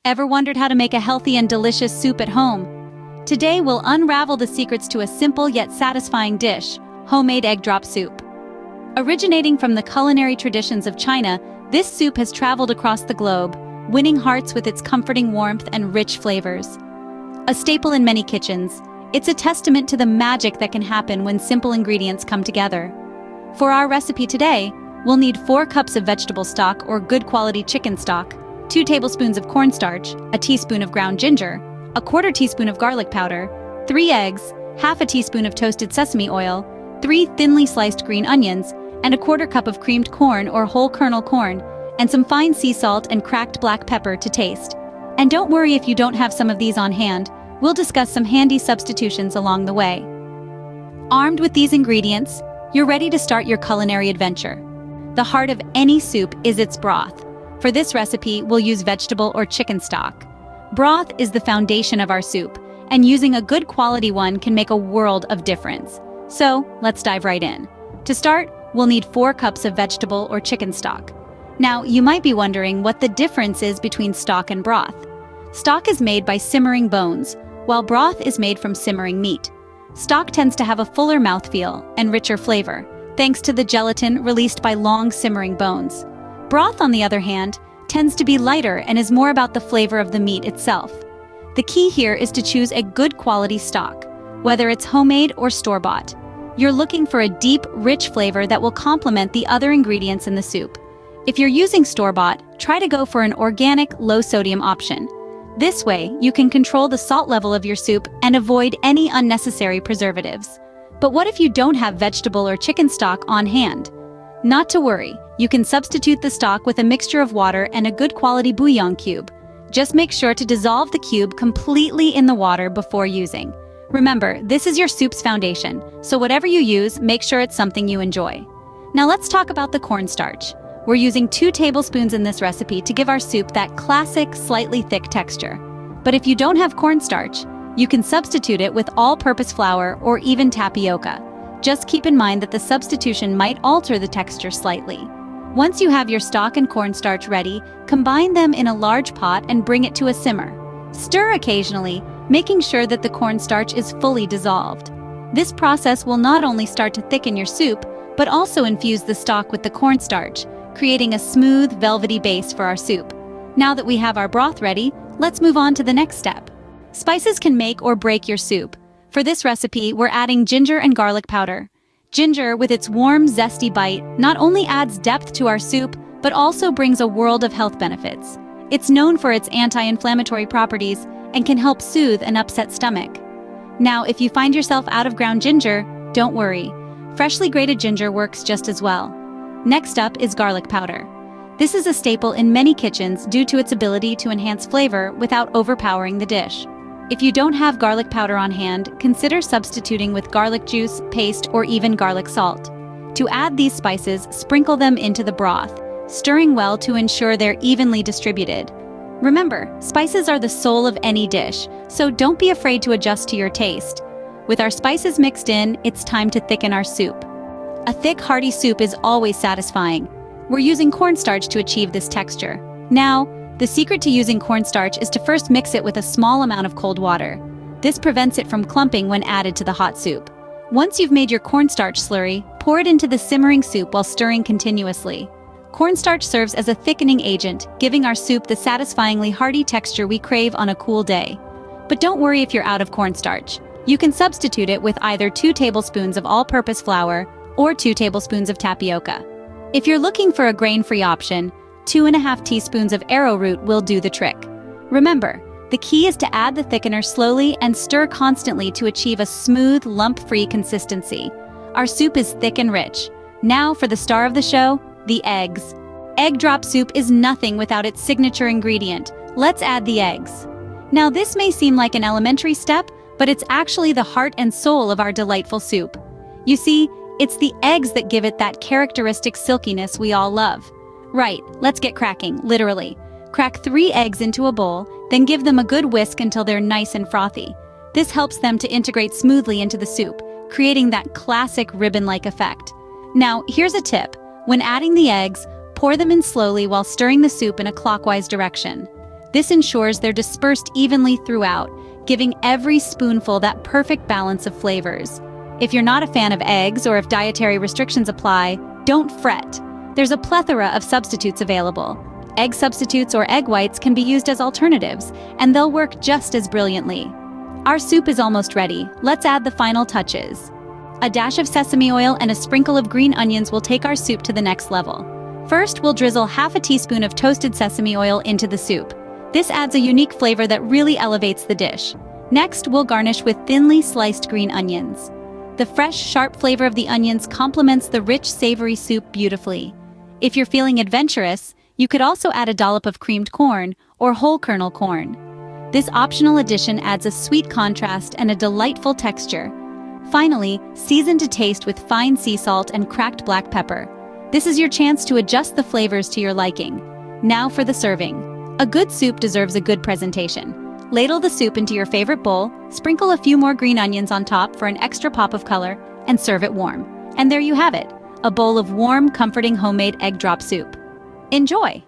Ever wondered how to make a healthy and delicious soup at home? Today we'll unravel the secrets to a simple yet satisfying dish, homemade egg drop soup. Originating from the culinary traditions of China, this soup has traveled across the globe, winning hearts with its comforting warmth and rich flavors. A staple in many kitchens, it's a testament to the magic that can happen when simple ingredients come together. For our recipe today, we'll need 4 cups of vegetable stock or good quality chicken stock, 2 tablespoons of cornstarch, a teaspoon of ground ginger, a 1/4 teaspoon of garlic powder, 3 eggs, half a teaspoon of toasted sesame oil, 3 thinly sliced green onions, and a 1/4 cup of creamed corn or whole kernel corn, and some fine sea salt and cracked black pepper to taste. And don't worry if you don't have some of these on hand, we'll discuss some handy substitutions along the way. Armed with these ingredients, you're ready to start your culinary adventure. The heart of any soup is its broth. For this recipe, we'll use vegetable or chicken stock. Broth is the foundation of our soup, and using a good quality one can make a world of difference. So, let's dive right in. To start, we'll need 4 cups of vegetable or chicken stock. Now, you might be wondering what the difference is between stock and broth. Stock is made by simmering bones, while broth is made from simmering meat. Stock tends to have a fuller mouthfeel and richer flavor, thanks to the gelatin released by long simmering bones. Broth, on the other hand, tends to be lighter and is more about the flavor of the meat itself. The key here is to choose a good quality stock, whether it's homemade or store-bought. You're looking for a deep, rich flavor that will complement the other ingredients in the soup. If you're using store-bought, try to go for an organic, low-sodium option. This way, you can control the salt level of your soup and avoid any unnecessary preservatives. But what if you don't have vegetable or chicken stock on hand? Not to worry, you can substitute the stock with a mixture of water and a good quality bouillon cube. Just make sure to dissolve the cube completely in the water before using. Remember, this is your soup's foundation, so whatever you use, make sure it's something you enjoy. Now let's talk about the cornstarch. We're using 2 tablespoons in this recipe to give our soup that classic, slightly thick texture. But if you don't have cornstarch, you can substitute it with all-purpose flour or even tapioca. Just keep in mind that the substitution might alter the texture slightly. Once you have your stock and cornstarch ready, combine them in a large pot and bring it to a simmer. Stir occasionally, making sure that the cornstarch is fully dissolved. This process will not only start to thicken your soup, but also infuse the stock with the cornstarch, creating a smooth, velvety base for our soup. Now that we have our broth ready, let's move on to the next step. Spices can make or break your soup. For this recipe, we're adding ginger and garlic powder. Ginger, with its warm, zesty bite, not only adds depth to our soup, but also brings a world of health benefits. It's known for its anti-inflammatory properties and can help soothe an upset stomach. Now, if you find yourself out of ground ginger, don't worry. Freshly grated ginger works just as well. Next up is garlic powder. This is a staple in many kitchens due to its ability to enhance flavor without overpowering the dish. If you don't have garlic powder on hand, consider substituting with garlic juice, paste, or even garlic salt. To add these spices, sprinkle them into the broth, stirring well to ensure they're evenly distributed. Remember, spices are the soul of any dish, so don't be afraid to adjust to your taste. With our spices mixed in, it's time to thicken our soup. A thick, hearty soup is always satisfying. We're using cornstarch to achieve this texture. Now, the secret to using cornstarch is to first mix it with a small amount of cold water. This prevents it from clumping when added to the hot soup. Once you've made your cornstarch slurry, pour it into the simmering soup while stirring continuously. Cornstarch serves as a thickening agent, giving our soup the satisfyingly hearty texture we crave on a cool day. But don't worry if you're out of cornstarch. You can substitute it with either 2 tablespoons of all-purpose flour or 2 tablespoons of tapioca. If you're looking for a grain-free option, 2½ teaspoons of arrowroot will do the trick. Remember, the key is to add the thickener slowly and stir constantly to achieve a smooth, lump-free consistency. Our soup is thick and rich. Now for the star of the show, the eggs. Egg drop soup is nothing without its signature ingredient. Let's add the eggs. Now this may seem like an elementary step, but it's actually the heart and soul of our delightful soup. You see, it's the eggs that give it that characteristic silkiness we all love. Right, let's get cracking, literally. Crack 3 eggs into a bowl, then give them a good whisk until they're nice and frothy. This helps them to integrate smoothly into the soup, creating that classic ribbon-like effect. Now, here's a tip. When adding the eggs, pour them in slowly while stirring the soup in a clockwise direction. This ensures they're dispersed evenly throughout, giving every spoonful that perfect balance of flavors. If you're not a fan of eggs or if dietary restrictions apply, don't fret. There's a plethora of substitutes available. Egg substitutes or egg whites can be used as alternatives, and they'll work just as brilliantly. Our soup is almost ready. Let's add the final touches. A dash of sesame oil and a sprinkle of green onions will take our soup to the next level. First, we'll drizzle half a teaspoon of toasted sesame oil into the soup. This adds a unique flavor that really elevates the dish. Next, we'll garnish with thinly sliced green onions. The fresh, sharp flavor of the onions complements the rich, savory soup beautifully. If you're feeling adventurous, you could also add a dollop of creamed corn or whole kernel corn. This optional addition adds a sweet contrast and a delightful texture. Finally, season to taste with fine sea salt and cracked black pepper. This is your chance to adjust the flavors to your liking. Now for the serving. A good soup deserves a good presentation. Ladle the soup into your favorite bowl, sprinkle a few more green onions on top for an extra pop of color, and serve it warm. And there you have it, a bowl of warm, comforting homemade egg drop soup. Enjoy!